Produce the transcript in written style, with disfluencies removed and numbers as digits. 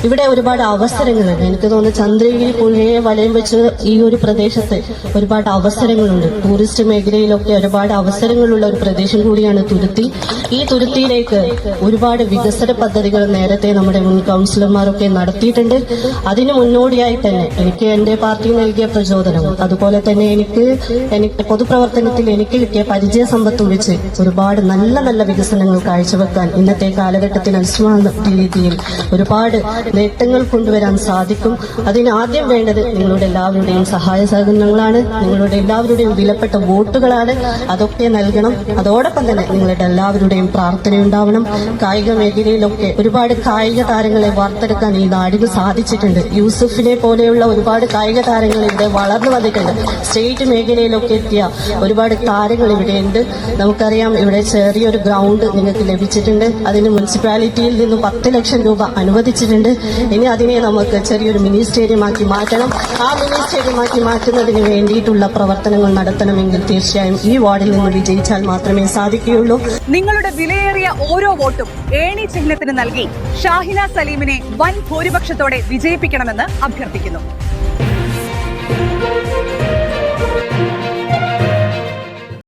ഇവിടെ ഒരുപാട് അവസരങ്ങളുണ്ട്. എനിക്ക് തോന്നുന്നു ചന്ദ്രഗിരി പുഴയെ വലയം വെച്ച് ഈ ഒരു പ്രദേശത്ത് ഒരുപാട് അവസരങ്ങളുണ്ട്. ടൂറിസ്റ്റ് മേഖലയിലൊക്കെ ഒരുപാട് അവസരങ്ങളുള്ള ഒരു പ്രദേശം കൂടിയാണ് തുരുത്തി. ഈ തുരുത്തിയിലേക്ക് ഒരുപാട് വികസന പദ്ധതികൾ നേരത്തെ നമ്മുടെ മുൻ കൗൺസിലർമാരൊക്കെ നടത്തിയിട്ടുണ്ട്. അതിന് മുന്നോടിയായി തന്നെ എനിക്ക് എന്റെ പാർട്ടി നൽകിയ പ്രചോദനവും അതുപോലെ തന്നെ എനിക്ക് പൊതുപ്രവർത്തനത്തിൽ എനിക്ക് കിട്ടിയ പരിചയ സമ്പത്തും വെച്ച് ഒരുപാട് നല്ല നല്ല വികസനങ്ങൾ കാഴ്ചവെക്കാൻ ഇന്നത്തെ കാലഘട്ടത്തിൽ അനുസൃത രീതിയിൽ ഒരുപാട് നേട്ടങ്ങൾ കൊണ്ടുവരാൻ സാധിക്കും. അതിന് ആദ്യം വേണ്ടത് നിങ്ങളുടെ എല്ലാവരുടെയും സഹായ സഹകരണങ്ങളാണ്, നിങ്ങളുടെ എല്ലാവരുടെയും വിലപ്പെട്ട വോട്ടുകളാണ്. അതൊക്കെ നൽകണം. അതോടൊപ്പം തന്നെ നിങ്ങളുടെ എല്ലാവരുടെയും പ്രാർത്ഥനയുണ്ടാവണം. കായിക മേഖലയിലൊക്കെ ഒരുപാട് കായിക താരങ്ങളെ വാർത്തെടുക്കാൻ ഈ നാടിന് സാധിച്ചിട്ടുണ്ട്. യൂസഫിനെ പോലെയുള്ള ഒരുപാട് കായിക താരങ്ങൾ ഇവിടെ വളർന്നു വന്നിട്ടുണ്ട്. സ്റ്റേറ്റ് മേഖലയിലൊക്കെ എത്തിയ ഒരുപാട് താരങ്ങൾ ഇവിടെയുണ്ട്. നമുക്കറിയാം, ഇവിടെ ചെറിയൊരു ഗ്രൗണ്ട് നിങ്ങൾക്ക് ലഭിച്ചിട്ടുണ്ട്. അതിന് മുനിസിപ്പാലിറ്റിയിൽ നിന്ന് 10 ലക്ഷം രൂപ അനുവദിച്ചിട്ടുണ്ട്. ഇനി അതിനെ നമുക്ക് ചെറിയൊരു മിനി സ്റ്റേഡിയമാക്കി മാറ്റണം. ആ മിനി സ്റ്റേഡിയമാക്കി മാറ്റുന്നതിന് വേണ്ടിയിട്ടുള്ള പ്രവർത്തനങ്ങൾ നടത്തണമെങ്കിൽ തീർച്ചയായും ഈ വാർഡിൽ നിന്ന് വിജയിച്ചാൽ മാത്രമേ സാധിക്കുകയുള്ളൂ. നിങ്ങളുടെ വിലയേറിയ ഓരോ വോട്ടും ഏണി ചിഹ്നത്തിന് നൽകി ഷാഹിന സലീമിനെ വൻ ഭൂരിപക്ഷത്തോടെ വിജയിപ്പിക്കണമെന്ന് അഭ്യർത്ഥിക്കുന്നു.